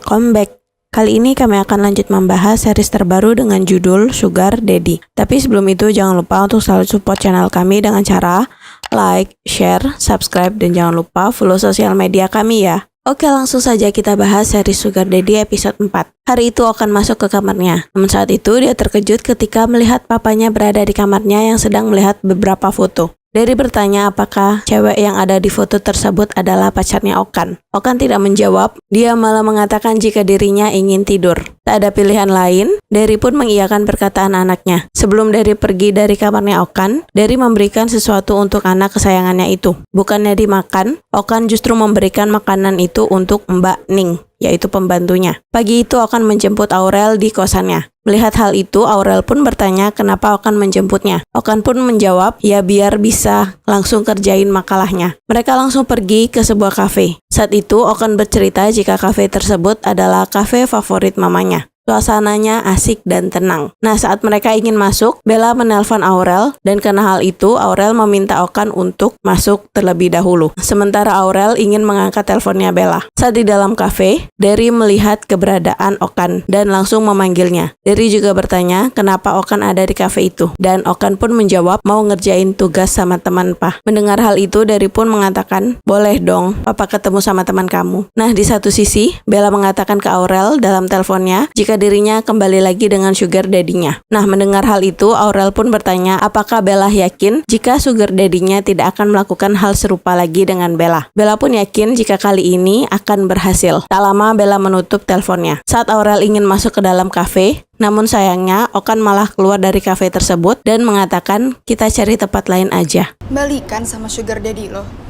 welcome back. Kali ini kami akan lanjut membahas series terbaru dengan judul Sugar Daddy. Tapi sebelum itu jangan lupa untuk selalu support channel kami dengan cara like, share, subscribe, dan jangan lupa follow sosial media kami ya. Oke, langsung saja kita bahas series Sugar Daddy episode 4. Hari itu Okan masuk ke kamarnya. Namun saat itu dia terkejut ketika melihat papanya berada di kamarnya yang sedang melihat beberapa foto. Derry bertanya apakah cewek yang ada di foto tersebut adalah pacarnya Okan. Okan tidak menjawab, dia malah mengatakan jika dirinya ingin tidur. Tak ada pilihan lain, Derry pun mengiyakan perkataan anaknya. Sebelum Derry pergi dari kamarnya Okan, Derry memberikan sesuatu untuk anak kesayangannya itu. Bukannya dimakan, Okan justru memberikan makanan itu untuk Mbak Ning, yaitu pembantunya. Pagi itu Okan menjemput Aurel di kosannya. Melihat hal itu, Aurel pun bertanya kenapa Okan menjemputnya. Okan pun menjawab, ya biar bisa langsung kerjain makalahnya. Mereka langsung pergi ke sebuah kafe. Saat itu, Okan bercerita jika kafe tersebut adalah kafe favorit mamanya. Suasananya asik dan tenang. Nah, saat mereka ingin masuk, Bella menelpon Aurel dan karena hal itu, Aurel meminta Okan untuk masuk terlebih dahulu. Sementara Aurel ingin mengangkat teleponnya Bella. Saat di dalam kafe, Derry melihat keberadaan Okan dan langsung memanggilnya. Derry juga bertanya kenapa Okan ada di kafe itu. Dan Okan pun menjawab mau ngerjain tugas sama teman pa. Mendengar hal itu, Derry pun mengatakan, boleh dong, papa ketemu sama teman kamu. Nah, di satu sisi, Bella mengatakan ke Aurel dalam teleponnya jika dirinya kembali lagi dengan sugar daddy-nya. Nah, mendengar hal itu, Aurel pun bertanya apakah Bella yakin jika sugar daddy-nya tidak akan melakukan hal serupa lagi dengan Bella. Bella pun yakin jika kali ini akan berhasil. Tak lama Bella menutup teleponnya. Saat Aurel ingin masuk ke dalam kafe, namun sayangnya Okan malah keluar dari kafe tersebut dan mengatakan kita cari tempat lain aja. Balikan sama sugar daddy lo.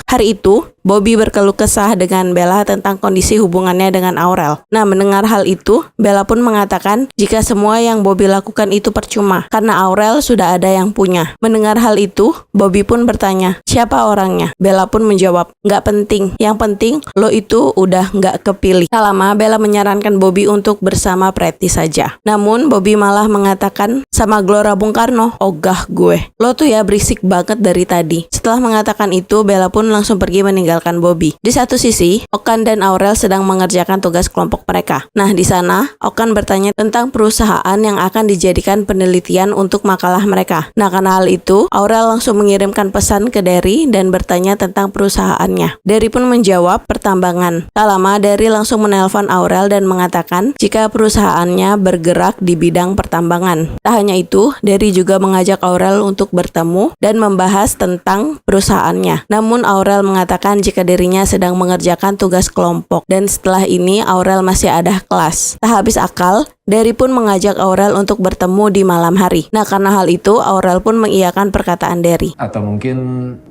Hari itu, Bobby berkeluh kesah dengan Bella tentang kondisi hubungannya dengan Aurel. Nah, mendengar hal itu, Bella pun mengatakan jika semua yang Bobby lakukan itu percuma, karena Aurel sudah ada yang punya. Mendengar hal itu, Bobby pun bertanya, siapa orangnya? Bella pun menjawab, nggak penting. Yang penting, lo itu udah nggak kepilih. Tak lama, Bella menyarankan Bobby untuk bersama Pretty saja. Namun, Bobby malah mengatakan, sama Glora Bung Karno, ogah gue. Lo tuh ya berisik banget dari tadi. Setelah mengatakan itu, Bella pun langsung pergi meninggalkan Bobby. Di satu sisi, Okan dan Aurel sedang mengerjakan tugas kelompok mereka. Nah, di sana, Okan bertanya tentang perusahaan yang akan dijadikan penelitian untuk makalah mereka. Nah, karena hal itu, Aurel langsung mengirimkan pesan ke Derry dan bertanya tentang perusahaannya. Derry pun menjawab pertambangan. Tak lama, Derry langsung menelpon Aurel dan mengatakan jika perusahaannya bergerak di bidang pertambangan. Tak hanya itu, Derry juga mengajak Aurel untuk bertemu dan membahas tentang perusahaannya. Namun Aurel mengatakan jika dirinya sedang mengerjakan tugas kelompok dan setelah ini Aurel masih ada kelas. Tak habis akal, Derry pun mengajak Aurel untuk bertemu di malam hari. Nah, karena hal itu Aurel pun mengiyakan perkataan Derry. Atau mungkin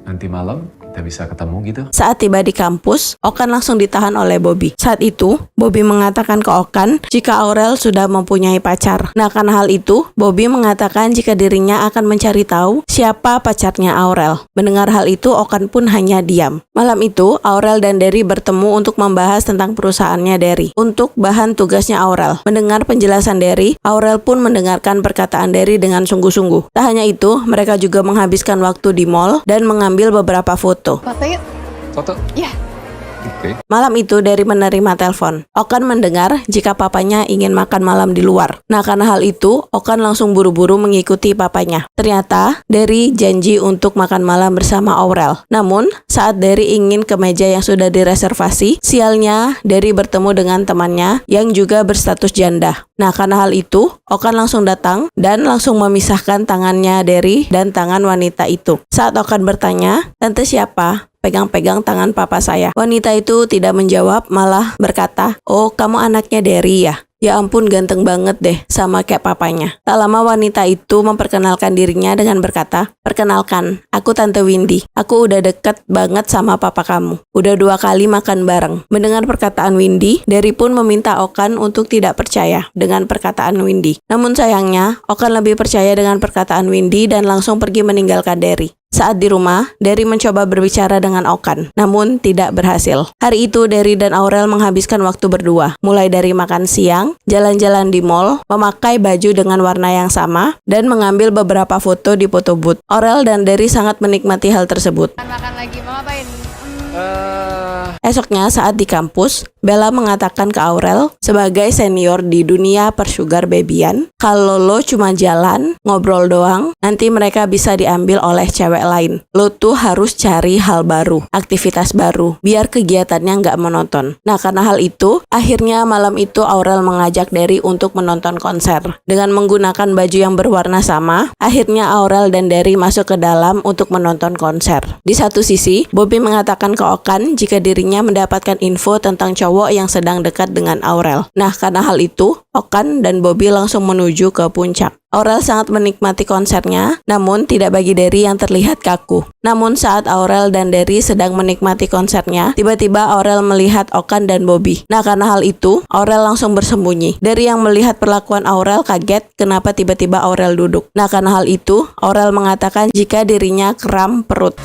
nanti malam kita bisa ketemu gitu. Saat tiba di kampus, Okan langsung ditahan oleh Bobby. Saat itu, Bobby mengatakan ke Okan jika Aurel sudah mempunyai pacar. Nah, karena hal itu, Bobby mengatakan jika dirinya akan mencari tahu siapa pacarnya Aurel. Mendengar hal itu, Okan pun hanya diam. Malam itu, Aurel dan Derry bertemu untuk membahas tentang perusahaannya Derry. Untuk bahan tugasnya Aurel. Mendengar penjelasan Derry, Aurel pun mendengarkan perkataan Derry dengan sungguh-sungguh. Tak hanya itu, mereka juga menghabiskan waktu di mall dan mengambil beberapa foto. Foto yuk. Foto? Ya. Oke. Malam itu Derry menerima telepon. Okan mendengar jika papanya ingin makan malam di luar. Nah, karena hal itu, Okan langsung buru-buru mengikuti papanya. Ternyata, Derry janji untuk makan malam bersama Aurel. Namun, saat Derry ingin ke meja yang sudah direservasi, sialnya Derry bertemu dengan temannya yang juga berstatus janda. Nah, karena hal itu, Okan langsung datang dan langsung memisahkan tangannya Derry dan tangan wanita itu. Saat Okan bertanya, "Tante siapa?" Pegang-pegang tangan papa saya. Wanita itu tidak menjawab, malah berkata, "Oh, kamu anaknya Derry ya? Ya ampun, ganteng banget deh, sama kayak papanya." Tak lama wanita itu memperkenalkan dirinya dengan berkata, "Perkenalkan, aku Tante Windy. Aku udah deket banget sama papa kamu. Udah 2 kali makan bareng." Mendengar perkataan Windy, Derry pun meminta Okan untuk tidak percaya dengan perkataan Windy. Namun sayangnya, Okan lebih percaya dengan perkataan Windy dan langsung pergi meninggalkan Derry. Saat di rumah, Derry mencoba berbicara dengan Okan, namun tidak berhasil. Hari itu, Derry dan Aurel menghabiskan waktu berdua, mulai dari makan siang, jalan-jalan di mall, memakai baju dengan warna yang sama, dan mengambil beberapa foto di photo booth. Aurel dan Derry sangat menikmati hal tersebut. Makan lagi, mau ngapain? Esoknya saat di kampus, Bella mengatakan ke Aurel sebagai senior di dunia persugar babyan, kalau lo cuma jalan, ngobrol doang, nanti mereka bisa diambil oleh cewek lain. Lo tuh harus cari hal baru, aktivitas baru, biar kegiatannya nggak monoton. Nah, karena hal itu, akhirnya malam itu Aurel mengajak Derry untuk menonton konser. Dengan menggunakan baju yang berwarna sama, akhirnya Aurel dan Derry masuk ke dalam untuk menonton konser. Di satu sisi, Bobby mengatakan ke Okan jika dirinya mendapatkan info tentang cowok yang sedang dekat dengan Aurel. Nah, karena hal itu, Okan dan Bobby langsung menuju ke puncak. Aurel sangat menikmati konsernya, namun tidak bagi Derry yang terlihat kaku. Namun saat Aurel dan Derry sedang menikmati konsernya, tiba-tiba Aurel melihat Okan dan Bobby. Nah, karena hal itu, Aurel langsung bersembunyi. Derry yang melihat perlakuan Aurel kaget kenapa tiba-tiba Aurel duduk. Nah, karena hal itu, Aurel mengatakan jika dirinya kram perut.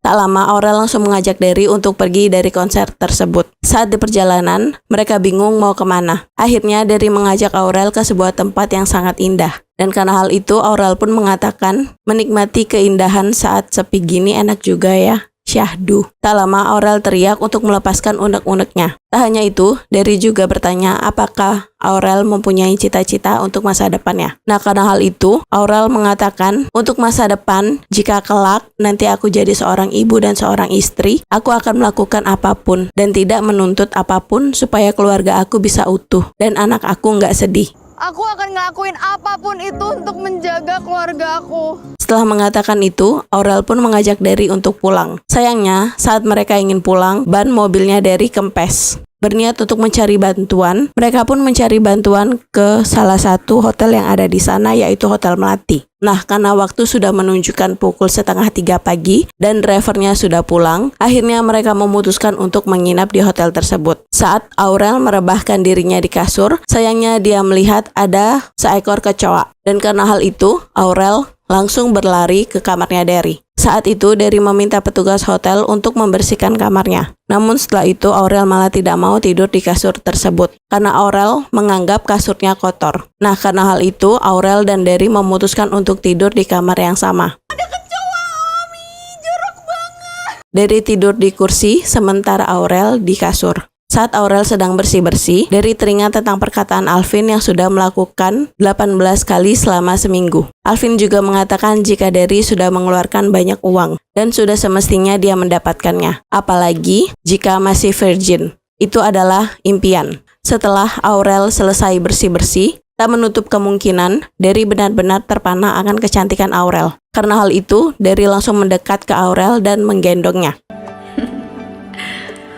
Tak lama, Aurel langsung mengajak Derry untuk pergi dari konser tersebut. Saat di perjalanan, mereka bingung mau kemana. Akhirnya, Derry mengajak Aurel ke sebuah tempat yang sangat indah. Dan karena hal itu, Aurel pun mengatakan, menikmati keindahan saat sepi gini enak juga ya. Syahdu. Tak lama Aurel teriak untuk melepaskan unek-uneknya. Tak hanya itu, Derry juga bertanya apakah Aurel mempunyai cita-cita untuk masa depannya. Nah, karena hal itu, Aurel mengatakan untuk masa depan, jika kelak nanti aku jadi seorang ibu dan seorang istri, aku akan melakukan apapun dan tidak menuntut apapun supaya keluarga aku bisa utuh dan anak aku nggak sedih. Aku akan ngelakuin apapun itu untuk menjaga keluarga aku. Setelah mengatakan itu, Aurel pun mengajak Derry untuk pulang. Sayangnya, saat mereka ingin pulang, ban mobilnya Derry kempes. Berniat untuk mencari bantuan, mereka pun mencari bantuan ke salah satu hotel yang ada di sana, yaitu Hotel Melati. Nah, karena waktu sudah menunjukkan pukul 2:30 pagi dan drivernya sudah pulang, akhirnya mereka memutuskan untuk menginap di hotel tersebut. Saat Aurel merebahkan dirinya di kasur, sayangnya dia melihat ada seekor kecoa. Dan karena hal itu, Aurel langsung berlari ke kamarnya Derry. Saat itu, Derry meminta petugas hotel untuk membersihkan kamarnya. Namun setelah itu, Aurel malah tidak mau tidur di kasur tersebut, karena Aurel menganggap kasurnya kotor. Nah, karena hal itu, Aurel dan Derry memutuskan untuk tidur di kamar yang sama. Ada kecoa, Omi, jorok banget. Derry tidur di kursi, sementara Aurel di kasur. Saat Aurel sedang bersih-bersih, Derry teringat tentang perkataan Alvin yang sudah melakukan 18 kali selama seminggu. Alvin juga mengatakan jika Derry sudah mengeluarkan banyak uang dan sudah semestinya dia mendapatkannya. Apalagi jika masih virgin. Itu adalah impian. Setelah Aurel selesai bersih-bersih, tak menutup kemungkinan Derry benar-benar terpana akan kecantikan Aurel. Karena hal itu, Derry langsung mendekat ke Aurel dan menggendongnya.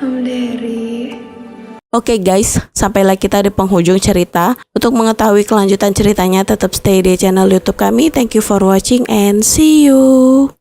Derry. Oke guys, sampailah kita di penghujung cerita. Untuk mengetahui kelanjutan ceritanya, tetap stay di channel YouTube kami. Thank you for watching and see you.